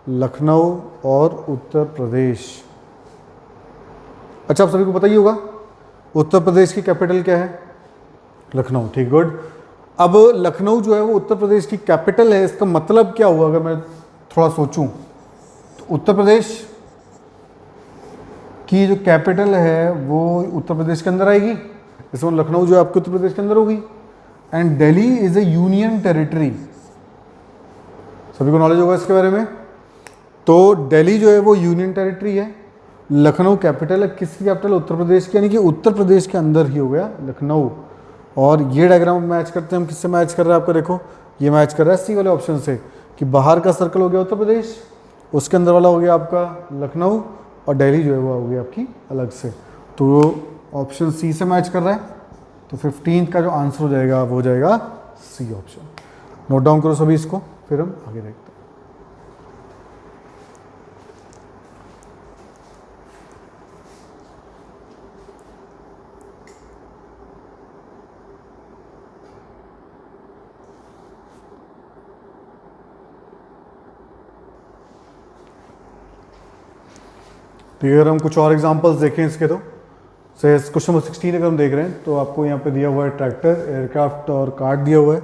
Speaker 1: लखनऊ और उत्तर प्रदेश। अच्छा, आप सभी को पता ही होगा उत्तर प्रदेश की कैपिटल क्या है, लखनऊ। ठीक, गुड। अब लखनऊ जो है वो उत्तर प्रदेश की कैपिटल है, इसका मतलब क्या हुआ अगर मैं थोड़ा सोचूं तो उत्तर प्रदेश की जो कैपिटल है वो उत्तर प्रदेश के अंदर आएगी, इसमें लखनऊ जो है आपके उत्तर प्रदेश के अंदर होगी। And Delhi is A union territory, सभी को नॉलेज होगा इसके बारे में। तो दिल्ली जो है वो यूनियन टेरिटरी है, लखनऊ कैपिटल है, किसकी कैपिटल, उत्तर प्रदेश की, यानी कि उत्तर प्रदेश के अंदर ही हो गया लखनऊ। और ये डायग्राम मैच करते हैं हम, किससे मैच कर रहा है आपका, देखो ये मैच कर रहा है सी वाले ऑप्शन से, कि बाहर का सर्कल हो गया उत्तर प्रदेश, उसके अंदर वाला हो गया आपका लखनऊ, और दिल्ली जो है वो हो गई आपकी अलग से। तो ऑप्शन सी से मैच कर रहा है, तो 15 का जो आंसर हो जाएगा वो हो जाएगा सी ऑप्शन। नोट डाउन करो सभी इसको, फिर हम आगे देखते हैं। तो अगर हम कुछ और एग्जांपल्स देखें इसके, तो से क्वेश्चन नंबर 16 अगर हम देख रहे हैं तो आपको यहाँ पे दिया हुआ है ट्रैक्टर, एयरक्राफ्ट और कार्ट दिया हुआ है,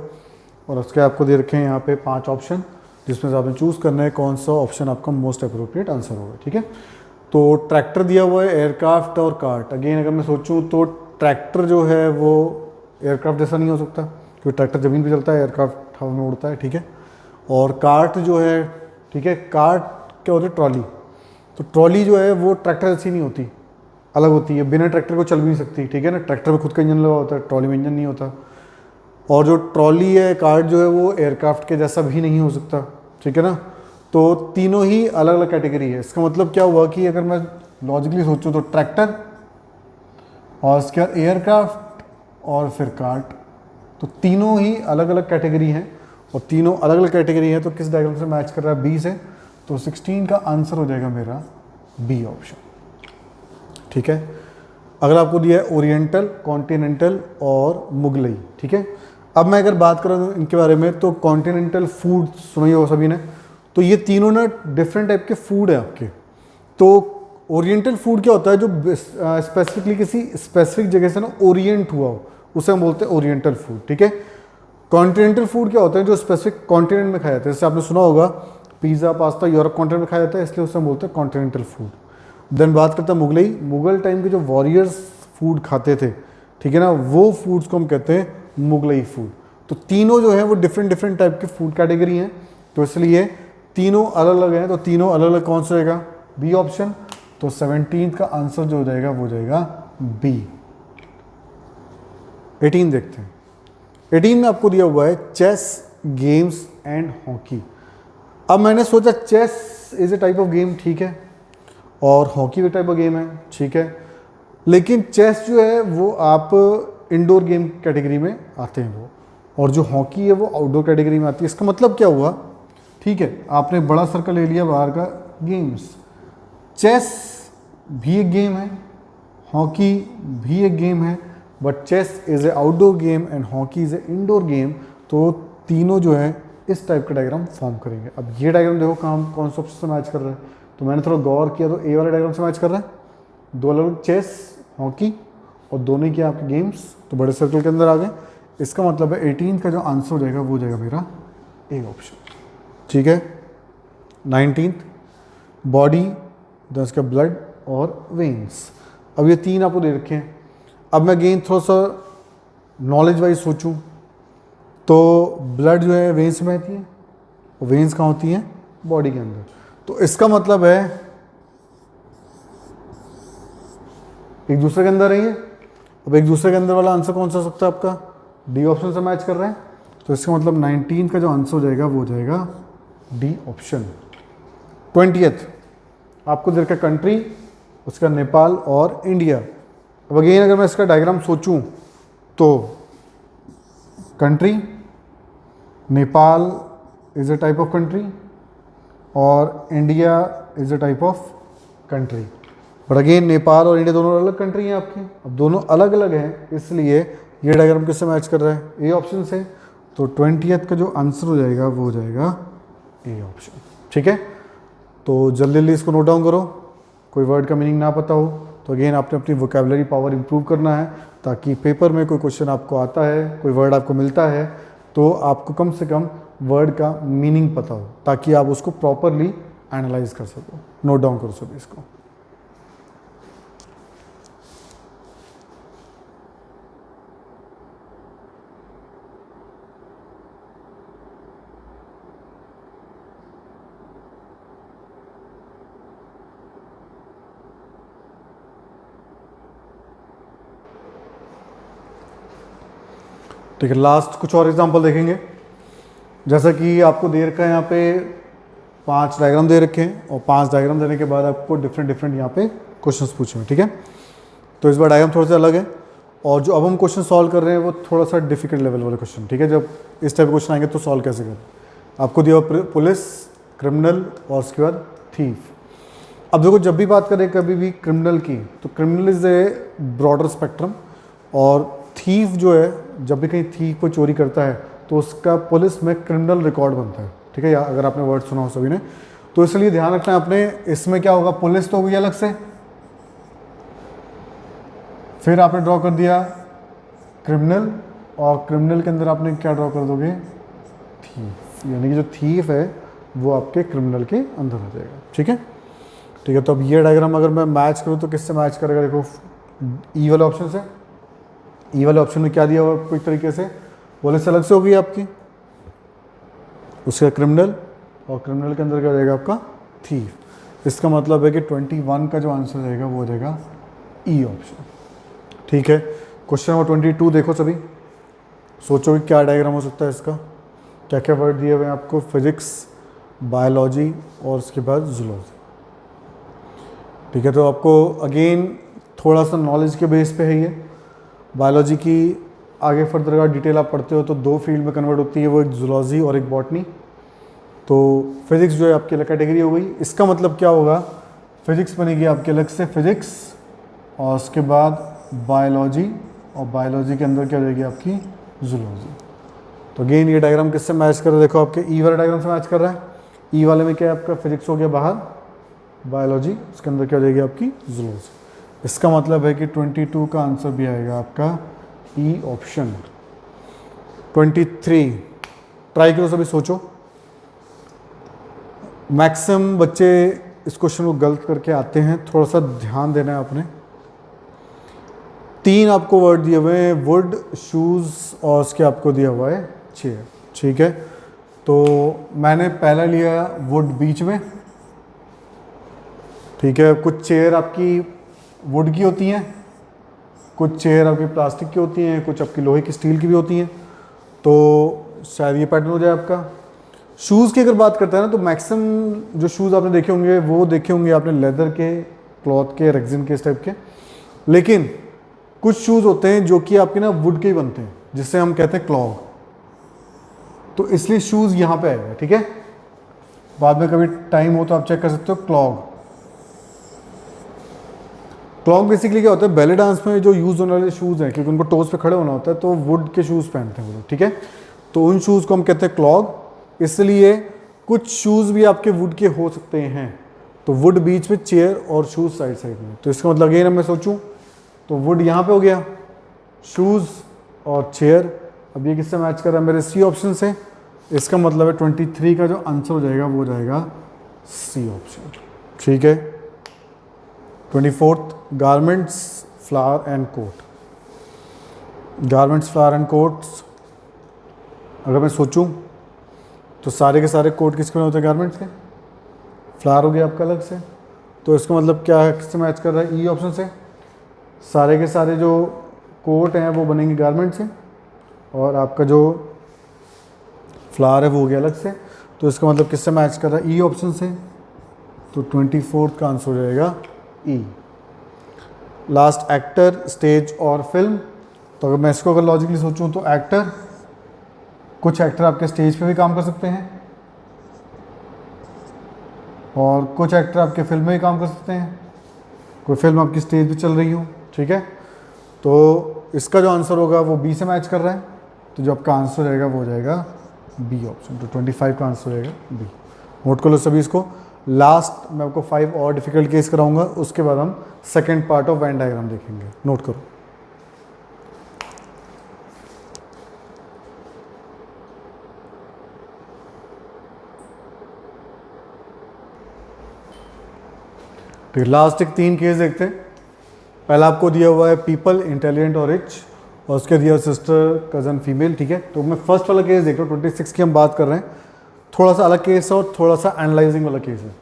Speaker 1: और उसके आपको दे रखे हैं यहाँ पे 5 ऑप्शन, जिसमें से आपने चूज़ करना है कौन सा ऑप्शन आपका मोस्ट अप्रोप्रिएट आंसर होगा। ठीक है, तो ट्रैक्टर दिया हुआ है, एयरक्राफ्ट और कार्ट। अगेन अगर मैं सोचूँ तो ट्रैक्टर जो है वो एयरक्राफ्ट जैसा नहीं हो सकता, क्योंकि ट्रैक्टर ज़मीन पर चलता है, एयरक्राफ्ट हवा में उड़ता है। ठीक है, और कार्ट जो है, ठीक है, कार्ट क्या होती है, ट्रॉली। तो ट्रॉली जो है वो ट्रैक्टर जैसी नहीं होती, अलग होती है, बिना ट्रैक्टर को चल भी नहीं सकती। ठीक है ना, ट्रैक्टर में खुद का इंजन लगा होता है, ट्रॉली में इंजन नहीं होता। और जो ट्रॉली है, कार्ट जो है वो एयरक्राफ्ट के जैसा भी नहीं हो सकता। ठीक है ना, तो तीनों ही अलग अलग कैटेगरी है। इसका मतलब क्या हुआ कि अगर मैं लॉजिकली सोचूं तो ट्रैक्टर और उसके बाद एयरक्राफ्ट और फिर कार्ट, तो तीनों ही अलग अलग कैटेगरी हैं, और तीनों अलग अलग कैटेगरी हैं, तो किस डायग्राम से मैच कर रहा है, बी से। तो 16 का आंसर हो जाएगा मेरा बी ऑप्शन। ठीक है, अगर आपको दिया है ओरिएंटल, कॉन्टिनेंटल और मुगलई। ठीक है, अब मैं अगर बात करूँ इनके बारे में, तो कॉन्टिनेंटल फूड सुनी हो सभी ने, तो ये तीनों ना डिफरेंट टाइप के फूड है आपके। तो ओरिएंटल फूड क्या होता है, जो स्पेसिफिकली किसी स्पेसिफिक जगह से ना ओरिएंट हुआ हो, उसे हम बोलते हैं ओरिएंटल फूड। ठीक है, कॉन्टिनेंटल फूड क्या होता है, जो स्पेसिफिक कॉन्टिनेंट में खाया जाता है। जैसे आपने सुना होगा पिज़्ज़ा, पास्ता यूरोप कॉन्टिनेंट में खाया जाता है, इसलिए उसे हम बोलते हैं कॉन्टिनेंटल फूड। देन बात करते हैं मुगलई, मुगल टाइम के जो वॉरियर्स फूड खाते थे, ठीक है ना, वो फूड्स को हम कहते हैं मुगलई फूड। तो तीनों जो है वो डिफरेंट डिफरेंट टाइप के फूड कैटेगरी हैं, तो इसलिए तीनों अलग अलग हैं। तो तीनों अलग अलग कौन सा रहेगा, बी ऑप्शन। तो 17 का आंसर जो हो जाएगा वो हो जाएगा बी। 18 देखते हैं। 18 में आपको दिया हुआ है चेस गेम्स एंड हॉकी। अब मैंने सोचा chess is a type of game, ठीक है, और हॉकी भी टाइप ऑफ गेम है, ठीक है, लेकिन चेस जो है वो आप इंडोर गेम कैटेगरी में आते हैं वो, और जो हॉकी है वो आउटडोर कैटेगरी में आती है। इसका मतलब क्या हुआ, ठीक है, आपने बड़ा सर्कल ले लिया बाहर का, गेम्स, चेस भी एक गेम है, हॉकी भी एक गेम है, but chess is a outdoor game and hockey is a indoor game. तो तीनों जो है इस टाइप का डायग्राम फॉर्म करेंगे। अब ये डायग्राम देखो कहाँ कौन सा ऑप्शन से मैच कर रहा है, तो मैंने थोड़ा गौर किया तो ए वाला डायग्राम से मैच कर रहा है। दो अलग चेस हॉकी और दोनों ही क्या आपके गेम्स, तो बड़े सर्कल के अंदर आ गए। इसका मतलब है 18 का जो आंसर हो जाएगा वो हो जाएगा मेरा ए ऑप्शन, ठीक है। 19 बॉडी, देन उसका ब्लड और वेन्स। अब ये तीन आपको दे रखे हैं। अब मैं अगेन थोड़ा सा नॉलेज वाइज सोचूं तो ब्लड जो है वेन्स में आती है, और वेन्स कहाँ होती हैं, बॉडी के अंदर। तो इसका मतलब है एक दूसरे के अंदर है ये। अब एक दूसरे के अंदर वाला आंसर कौन सा हो सकता है आपका, डी ऑप्शन से मैच कर रहे हैं, तो इसका मतलब 19 का जो आंसर हो जाएगा वो हो जाएगा डी ऑप्शन। 20th आपको दे रखा कंट्री, उसका नेपाल और इंडिया। अब अगेन अगर मैं इसका डायग्राम सोचूं तो country, Nepal is a type of country और India is a type of country. But again Nepal और इंडिया दोनों अलग कंट्री हैं आपकी। अब दोनों अलग अलग हैं, इसलिए ये डायग्राम किससे मैच कर रहा है, ए ऑप्शन से। तो 20th का जो आंसर हो जाएगा वो हो जाएगा ए ऑप्शन, ठीक है। तो जल्दी जल्दी इसको नोट डाउन करो। कोई वर्ड का मीनिंग ना पता हो तो अगेन आपने अपनी वोकेबलरी पावर इंप्रूव करना है, ताकि पेपर में कोई क्वेश्चन आपको आता है, कोई वर्ड आपको मिलता है, तो आपको कम से कम वर्ड का मीनिंग पता हो, ताकि आप उसको प्रॉपरली एनालाइज कर सको, नोट डाउन करो सभी इसको। ठीक है, लास्ट कुछ और एग्जांपल देखेंगे। जैसा कि आपको दे रखा है यहाँ पे 5 डायग्राम दे रखे हैं, और 5 डायग्राम देने के बाद आपको डिफरेंट यहाँ पे क्वेश्चंस पूछे हैं, ठीक है। तो इस बार डायग्राम थोड़ा सा अलग है, और जो अब हम क्वेश्चन सॉल्व कर रहे हैं वो थोड़ा सा डिफिकल्ट लेवल वाले क्वेश्चन, ठीक है। जब इस टाइप के क्वेश्चन आएंगे तो सॉल्व कैसे करें। आपको दिया पुलिस, क्रिमिनल और उसके बाद थीफ। अब देखो, जब भी बात करें कभी भी क्रिमिनल की, तो criminal is a broader spectrum, और थीफ जो है जब भी कहीं थीफ को चोरी करता है तो उसका पुलिस में क्रिमिनल रिकॉर्ड बनता है, ठीक है। या अगर आपने वर्ड सुना हो सभी ने, तो इसलिए ध्यान रखना है आपने। इसमें क्या होगा, पुलिस तो होगी अलग से, फिर आपने ड्रॉ कर दिया क्रिमिनल, और क्रिमिनल के अंदर आपने क्या ड्रॉ कर दोगे, थीफ, यानी कि जो थीफ है वो आपके क्रिमिनल के अंदर आ जाएगा, ठीक है। ठीक है, तो अब ये डायग्राम अगर मैं मैच करूँ तो किससे मैच करेगा, देखो ई वाले ऑप्शन से। ई वाले ऑप्शन में क्या दिया हुआ कोई तरीके से, पुलिस अलग से होगी आपकी, उसका क्रिमिनल, और क्रिमिनल के अंदर क्या हो जाएगा आपका थीफ। इसका मतलब है कि 21 का जो आंसर रहेगा वो हो जाएगा ई ऑप्शन, ठीक है। क्वेश्चन नंबर 22 देखो सभी, सोचो कि क्या डायग्राम हो सकता है इसका, क्या क्या वर्ड दिए हुए हैं आपको, फिजिक्स, बायोलॉजी और उसके बाद जूलॉजी, ठीक है। तो आपको अगेन थोड़ा सा नॉलेज के बेस पे है ये। बायोलॉजी की आगे फर्दर अगर डिटेल आप पढ़ते हो तो 2 फील्ड में कन्वर्ट होती है, वो एक जूलॉजी और एक बॉटनी। तो फिजिक्स जो है आपकी अलग कैटेगरी हो गई। इसका मतलब क्या होगा, फिजिक्स बनेगी आपके अलग से फिजिक्स, और उसके बाद बायोलॉजी, और बायोलॉजी के अंदर क्या हो जाएगी आपकी जूलॉजी। तो अगेन ये डायग्राम किससे मैच कर रहा है, देखो आपके ई वाले डायग्राम से मैच कर रहा है। ई वाले में क्या है आपका फिजिक्स हो गया बाहर, बायोलॉजी, उसके अंदर क्या हो जाएगी आपकी जूलॉजी। इसका मतलब है कि 22 का आंसर भी आएगा आपका ई ऑप्शन। 23 ट्राई करो सभी, सोचो। मैक्सिमम बच्चे इस क्वेश्चन को गलत करके आते हैं, थोड़ा सा ध्यान देना है आपने। 3 आपको वर्ड दिए हुए हैं, वुड, शूज़ और उसके आपको दिया हुआ है चेयर, ठीक है। तो मैंने पहला लिया वुड बीच में, ठीक है। कुछ चेयर आपकी वुड की होती हैं, कुछ चेयर आपकी प्लास्टिक की होती हैं, कुछ आपकी लोहे की स्टील की भी होती हैं, तो शायद ये पैटर्न हो जाए आपका। शूज़ की अगर बात करते हैं ना, तो मैक्सिमम जो शूज़ आपने देखे होंगे वो देखे होंगे आपने लेदर के, क्लॉथ के, रेक्सिन के, इस टाइप के। लेकिन कुछ शूज़ होते हैं जो कि आपके ना वुड के ही बनते हैं, जिससे हम कहते हैं क्लॉग। तो इसलिए शूज़ यहाँ पे आएगा, ठीक है। बाद में कभी टाइम हो तो आप चेक कर सकते हो। क्लॉग बेसिकली क्या होता है, बैले डांस में जो यूज़ होने वाले शूज़ हैं, क्योंकि उनको टोज पे खड़े होना होता है, तो वुड के शूज़ पहनते हैं वो लोग, ठीक है। तो उन शूज़ को हम कहते हैं क्लॉग। इसलिए कुछ शूज़ भी आपके वुड के हो सकते हैं। तो वुड बीच में, चेयर और शूज़ साइड साइड में। तो इसका मतलब अगेन मैं सोचूं तो वुड यहाँ पे हो गया, शूज़ और चेयर। अब ये किससे मैच कर रहा है, मेरे सी ऑप्शन से। इसका मतलब है 23 का जो आंसर हो जाएगा वो हो जाएगा सी ऑप्शन, ठीक है। 24th garments, flower and coat. Garments, flower and coats, अगर मैं सोचूं तो सारे के सारे कोट किसके में होते हैं, गारमेंट्स के। फ्लावर हो गया आपका अलग से, तो इसका मतलब क्या है, किससे मैच कर रहा है, ई ऑप्शन से। सारे के सारे जो कोट हैं वो बनेंगे गारमेंट से, और आपका जो फ्लावर है वो हो गया अलग से। तो इसका मतलब किससे मैच कर रहा है, ई ऑप्शन से। तो 24th का आंसर हो जाएगा ई। लास्ट एक्टर, स्टेज और फिल्म। तो अगर मैं इसको अगर लॉजिकली सोचूं तो एक्टर, कुछ एक्टर आपके स्टेज पे भी काम कर सकते हैं और कुछ एक्टर आपके फिल्म में भी काम कर सकते हैं। कोई फिल्म आपकी स्टेज पे चल रही हो, ठीक है। तो इसका जो आंसर होगा वो बी से मैच कर रहा है। तो जो आपका आंसर रहेगा वो हो जाएगा बी ऑप्शन। तो 25 का आंसर रहेगा बी। नोट कर लो सभी इसको। लास्ट मैं आपको 5 और डिफिकल्ट केस कराऊंगा, उसके बाद हम second part of Venn diagram देखेंगे। नोट करो। ठीक है, लास्ट एक 3 केस देखते हैं। पहला आपको दिया हुआ है पीपल, इंटेलिजेंट और रिच, और उसके दिया सिस्टर, कज़न, फीमेल, ठीक है। तो मैं फर्स्ट वाला केस देख रहा हूँ, 26 की हम बात कर रहे हैं। थोड़ा सा अलग केस है और थोड़ा सा एनालाइजिंग वाला केस है।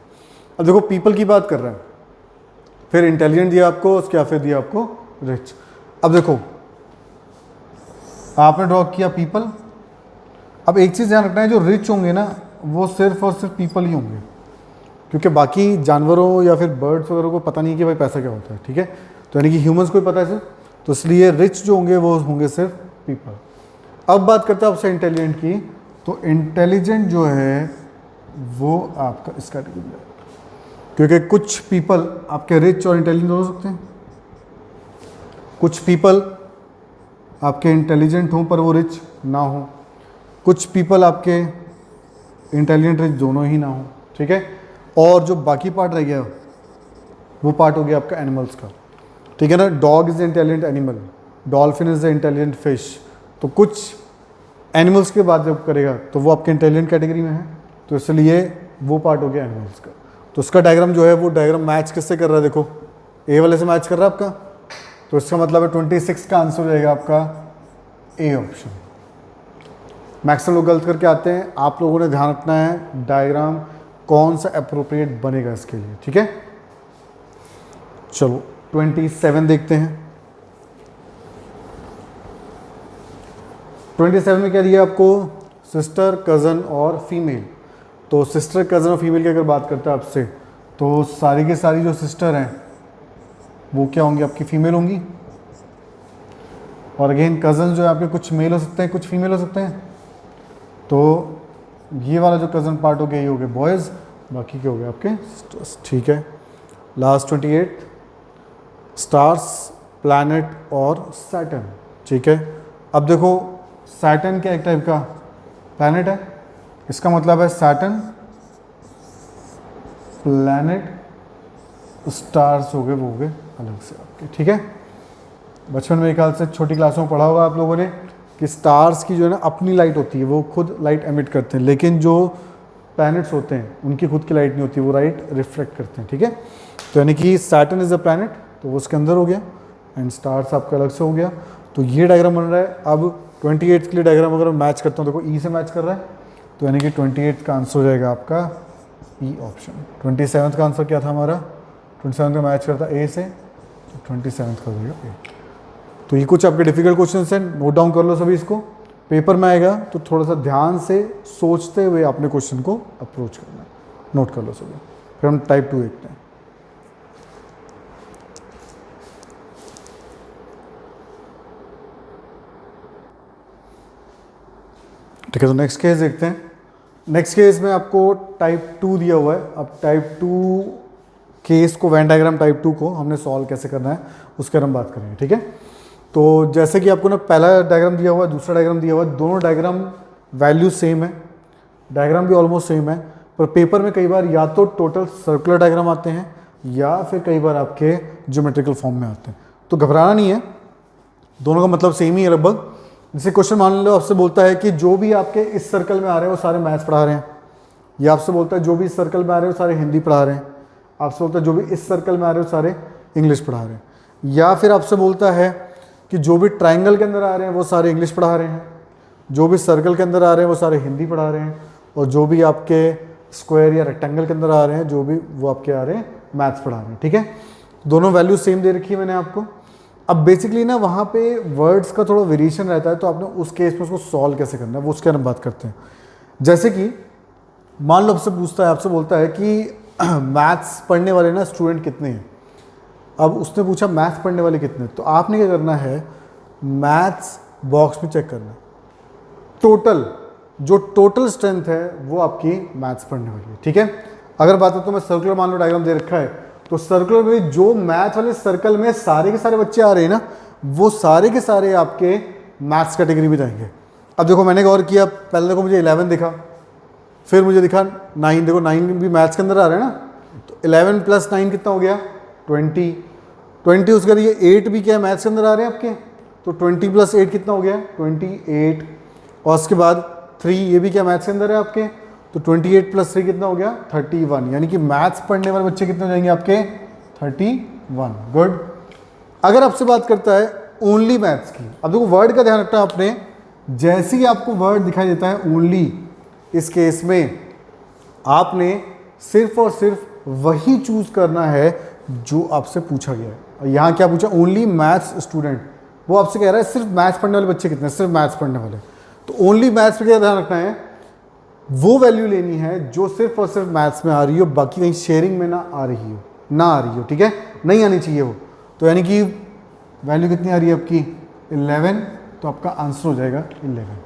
Speaker 1: अब देखो पीपल की बात कर रहे हैं, फिर इंटेलिजेंट दिया आपको, उसके बाद फिर दिया आपको रिच। अब देखो आपने ड्रॉ किया पीपल। अब एक चीज़ ध्यान रखना है, जो रिच होंगे ना वो सिर्फ और सिर्फ पीपल ही होंगे, क्योंकि बाकी जानवरों या फिर बर्ड्स वगैरह को पता नहीं कि भाई पैसा क्या होता है, ठीक है। तो यानी कि ह्यूमंस को ही पता है सिर्फ, तो इसलिए रिच जो होंगे वो होंगे सिर्फ पीपल। अब बात करते हैं आपसे इंटेलिजेंट की। तो इंटेलिजेंट जो है वो आपका इस कैटेगरी में, क्योंकि कुछ पीपल आपके रिच और इंटेलिजेंट हो सकते हैं, कुछ पीपल आपके इंटेलिजेंट हों पर वो रिच ना हो, कुछ पीपल आपके इंटेलिजेंट रिच दोनों ही ना हो, ठीक है। और जो बाकी पार्ट रह गया वो पार्ट हो गया आपका एनिमल्स का, ठीक है ना। Dog is intelligent animal, dolphin is the intelligent fish. तो कुछ एनिमल्स के बाद जब करेगा तो वो आपके इंटेलिजेंट कैटेगरी में है, तो इसलिए वो पार्ट हो गया एनिमल्स का। तो उसका डायग्राम जो है वो डायग्राम मैच किससे कर रहा है, देखो ए वाले से मैच कर रहा है आपका। तो इसका मतलब है 26 का आंसर हो जाएगा आपका ए ऑप्शन। मैक्सिमम लोग गलत करके आते हैं, आप लोगों ने ध्यान रखना है डायग्राम कौन सा अप्रोप्रिएट बनेगा इसके लिए, ठीक है। चलो 27 देखते हैं। 27 में क्या दिया आपको, सिस्टर, कज़न और फीमेल। तो सिस्टर, कज़न और फीमेल की अगर बात करते हैं आपसे, तो सारी के सारी जो सिस्टर हैं वो क्या होंगी, आपकी फीमेल होंगी। और अगेन कज़न जो है आपके कुछ मेल हो सकते हैं, कुछ फीमेल हो सकते हैं। तो ये वाला जो कज़न पार्ट हो गया ये हो गए बॉयज़, बाकी के हो गए आपके सिस्टर्स, ठीक है। लास्ट 28 स्टार्स, प्लैनेट और सैटर्न, ठीक है। अब देखो सैटर्न क्या एक टाइप का प्लैनेट है, इसका मतलब है सैटर्न, प्लैनेट, स्टार्स हो गए वो हो गए अलग से आपके, ठीक है। बचपन में एक ख्याल से छोटी क्लासों में पढ़ा होगा आप लोगों ने कि स्टार्स की जो है ना अपनी लाइट होती है, वो खुद लाइट एमिट करते हैं, लेकिन जो प्लैनेट्स होते हैं उनकी खुद की लाइट नहीं होती, वो लाइट रिफ्लेक्ट करते हैं, ठीक है। तो यानी कि सैटर्न इज अ प्लैनेट, तो वो उसके अंदर हो गया, एंड स्टार्स आपका अलग से हो गया। तो ये डायग्राम बन रहा है। अब 28 के लिए डायग्राम अगर मैं मैच करता हूँ, देखो ई से मैच कर रहा है, तो यानी कि 28 का आंसर हो जाएगा आपका ई ऑप्शन। 27 का आंसर क्या था हमारा, 27 का मैच करता ए से, तो 27 का हो जाएगा ए। तो ये कुछ आपके डिफिकल्ट क्वेश्चन हैं, नोट डाउन कर लो सभी इसको। पेपर में आएगा तो थोड़ा सा ध्यान से सोचते हुए अपने क्वेश्चन को अप्रोच करना है, नोट कर लो सभी। फिर हम टाइप 2 देखते हैं। ठीक है, तो नेक्स्ट केस देखते हैं। नेक्स्ट केस में आपको टाइप 2 दिया हुआ है। अब टाइप 2 केस को, वेन डायग्राम टाइप 2 को हमने सॉल्व कैसे करना है उसके बारे में बात करेंगे। ठीक है, तो जैसे कि आपको ना पहला डायग्राम दिया हुआ है, दूसरा डायग्राम दिया हुआ है, दोनों डायग्राम वैल्यू सेम है, डायग्राम भी ऑलमोस्ट सेम है, पर पेपर में कई बार या तो टोटल सर्कुलर डायग्राम आते हैं या फिर कई बार आपके ज्योमेट्रिकल फॉर्म में आते हैं। तो घबराना नहीं है, दोनों का मतलब सेम ही है लगभग। जैसे क्वेश्चन मान लो आपसे बोलता है कि जो भी आपके इस सर्कल में आ रहे हैं वो सारे मैथ्स पढ़ा रहे हैं, या आपसे बोलता है जो भी इस सर्कल में आ रहे हैं वो सारे हिंदी पढ़ा रहे हैं, आपसे बोलता है जो भी इस सर्कल में आ रहे हैं वो सारे इंग्लिश पढ़ा रहे हैं, या फिर आपसे बोलता है कि जो भी ट्राइंगल के अंदर आ रहे हैं वो सारे इंग्लिश पढ़ा रहे हैं, जो भी सर्कल के अंदर आ रहे हैं वो सारे हिंदी पढ़ा रहे हैं, और जो भी आपके स्क्वायर या रेक्टेंगल के अंदर आ रहे हैं जो भी वो आपके आ रहे हैं मैथ्स पढ़ा रहे हैं। ठीक है, दोनों वैल्यू सेम दे रखी है मैंने आपको। अब बेसिकली ना वहाँ पे वर्ड्स का थोड़ा वेरिएशन रहता है, तो आपने उस केस में उसको सॉल्व कैसे करना है वो उसके बारे में बात करते हैं। जैसे कि मान लो आपसे पूछता है, आपसे बोलता है कि मैथ्स पढ़ने वाले ना स्टूडेंट कितने हैं। अब उसने पूछा मैथ्स पढ़ने वाले कितने, तो आपने क्या करना है, मैथ्स बॉक्स में चेक करना है, टोटल जो टोटल स्ट्रेंथ है वो आपकी मैथ्स पढ़ने वाली है। ठीक है, अगर बात हो तो मैं सर्कुलर मान लो डायग्राम दे रखा है, तो सर्कुलर में जो मैथ वाले सर्कल में सारे के सारे बच्चे आ रहे हैं ना, वो सारे के सारे आपके मैथ्स कैटेगरी में जाएंगे। अब देखो मैंने गौर किया, पहले देखो मुझे 11 दिखा, फिर मुझे दिखा 9, देखो 9 भी मैथ्स के अंदर आ रहा है ना, तो 11 + 9 कितना हो गया 20, उसके बाद ये 8 भी क्या है मैथ्स के अंदर आ रहे हैं आपके, तो 20 + 8 कितना हो गया 28, और उसके बाद 3 ये भी क्या मैथ्स के अंदर है आपके, तो 28 + 3 कितना हो गया 31, यानी कि मैथ्स पढ़ने वाले बच्चे कितने हो जाएंगे आपके 31। गुड। अगर आपसे बात करता है ओनली मैथ्स की, अब देखो वर्ड का ध्यान रखना आपने, जैसे ही आपको वर्ड दिखाई देता है ओनली, इस केस में आपने सिर्फ और सिर्फ वही चूज करना है जो आपसे पूछा गया है। और यहाँ क्या पूछा, ओनली मैथ्स स्टूडेंट, वो आपसे कह रहा है सिर्फ मैथ्स पढ़ने वाले बच्चे कितने, सिर्फ मैथ्स पढ़ने वाले, तो ओनली मैथ्स पे क्या ध्यान रखना है, वो वैल्यू लेनी है जो सिर्फ और सिर्फ मैथ्स में आ रही हो, बाकी कहीं शेयरिंग में ना आ रही हो। ठीक है, नहीं आनी चाहिए वो, तो यानी कि वैल्यू कितनी आ रही है आपकी 11, तो आपका आंसर हो जाएगा 11।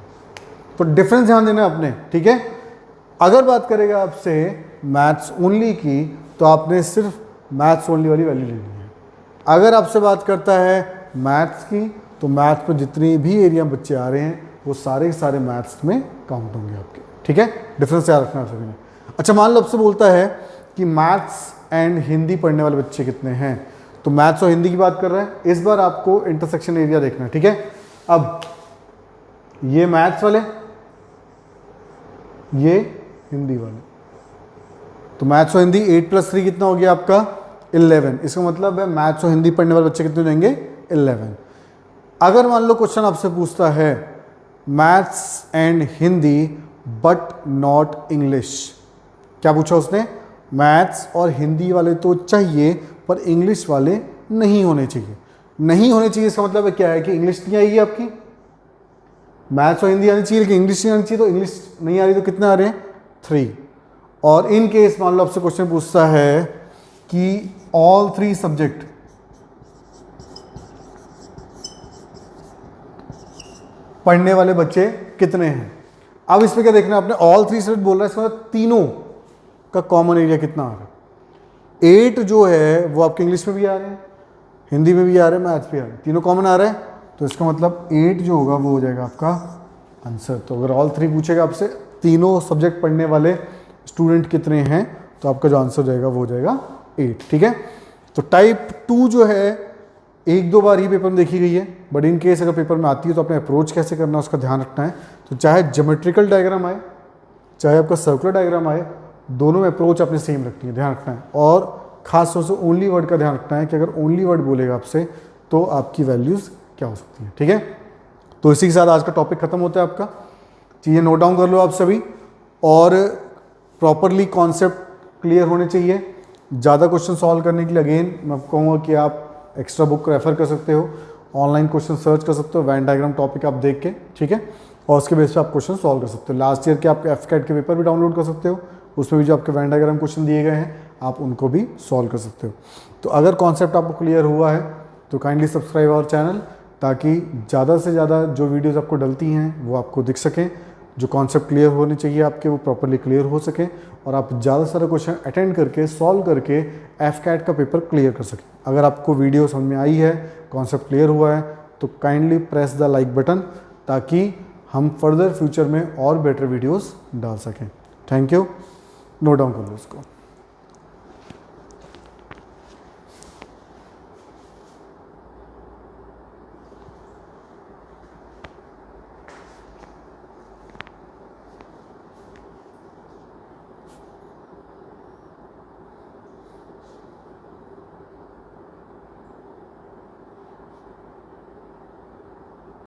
Speaker 1: तो डिफरेंस ध्यान देना आपने। ठीक है, अगर बात करेगा आपसे मैथ्स ओनली की, तो आपने सिर्फ मैथ्स ओनली वाली वैल्यू लेनी है। अगर आपसे बात करता है मैथ्स की, तो मैथ्स में जितने भी एरिया में बच्चे आ रहे हैं वो सारे के सारे मैथ्स में काउंट होंगे आपके। ठीक है, डिफरेंस याद रखना सभी ने। अच्छा, मान लो आपसे बोलता है कि मैथ्स एंड हिंदी पढ़ने वाले बच्चे कितने हैं, तो मैथ्स और हिंदी की बात कर रहे हैं। इस बार आपको इंटरसेक्शन एरिया देखना है। ठीक है, अब ये मैथ्स वाले, ये हिंदी वाले, तो मैथ्स और हिंदी 8 + 3 कितना हो गया आपका 11। इसका मतलब है मैथ्स और हिंदी पढ़ने वाले बच्चे कितने हो जाएंगे 11। अगर मान लो क्वेश्चन आपसे पूछता है maths and Hindi but not English, क्या पूछा उसने, मैथ्स और हिंदी वाले तो चाहिए पर इंग्लिश वाले नहीं होने चाहिए। नहीं होने चाहिए इसका मतलब है क्या है कि इंग्लिश नहीं आएगी आपकी, मैथ्स और हिंदी आनी चाहिए लेकिन इंग्लिश नहीं आनी चाहिए, तो इंग्लिश नहीं आ रही तो कितने आ रहे हैं 3। और इन केस मान लो आपसे क्वेश्चन पूछता है कि ऑल 3 सब्जेक्ट पढ़ने वाले बच्चे कितने हैं। अब इसमें क्या देखना है आपने, ऑल 3 सब्जेक्ट बोल रहा है, इसका मतलब तीनों का कॉमन एरिया कितना आ रहा है। 8 जो है वो आपके इंग्लिश में भी आ रहे हैं, हिंदी में भी आ रहे हैं, मैथ्स भी आ रहे हैं, तीनों कॉमन आ रहे हैं, तो इसका मतलब 8 जो होगा वो हो जाएगा आपका आंसर। तो अगर ऑल 3 पूछेगा आपसे तीनों सब्जेक्ट पढ़ने वाले स्टूडेंट कितने हैं, तो आपका जो आंसर हो जाएगा वो हो जाएगा 8। ठीक है, तो टाइप 2 जो है 1-2 बार ही पेपर में देखी गई है, बट इन केस अगर पेपर में आती है तो अपने अप्रोच कैसे करना है उसका ध्यान रखना है। तो चाहे ज्योमेट्रिकल डायग्राम आए चाहे आपका सर्कुलर डायग्राम आए, दोनों में अप्रोच आपने सेम रखनी है, ध्यान रखना है। और खास तौर से ओनली वर्ड का ध्यान रखना है कि अगर ओनली वर्ड बोलेगा आपसे तो आपकी वैल्यूज़ क्या हो सकती हैं। ठीक है, तो इसी के साथ आज का टॉपिक खत्म होता है आपका। चीज़ें नोट डाउन कर लो आप सभी, और प्रॉपरली कॉन्सेप्ट क्लियर होने चाहिए। ज़्यादा क्वेश्चन सॉल्व करने के लिए अगेन मैं कहूँगा कि आप एक्स्ट्रा बुक रेफ़र कर सकते हो, ऑनलाइन क्वेश्चन सर्च कर सकते हो, वेन डायग्राम टॉपिक आप देख के, ठीक है, और उसके बेस पे आप क्वेश्चन सॉल्व कर सकते हो। लास्ट ईयर के आपके एफकैट के पेपर भी डाउनलोड कर सकते हो, उसमें भी जो आपके वेन डायग्राम क्वेश्चन दिए गए हैं आप उनको भी सॉल्व कर सकते हो। तो अगर कॉन्सेप्ट आपको क्लियर हुआ है तो काइंडली सब्सक्राइब आवर चैनल, ताकि ज़्यादा से ज़्यादा जो वीडियोज़ आपको डलती हैं वो आपको दिख सकें, जो कॉन्सेप्ट क्लियर होने चाहिए आपके वो प्रॉपरली क्लियर हो सकें, और आप ज़्यादा से ज़्यादा क्वेश्चन अटेंड करके सॉल्व करके एफकैट का पेपर क्लियर कर सकें। अगर आपको वीडियो समझ में आई है, कॉन्सेप्ट क्लियर हुआ है, तो kindly press the like button, ताकि हम फर्दर फ्यूचर में और बेटर वीडियोस डाल सकें। थैंक यू, नोट डाउन कर लो इसको।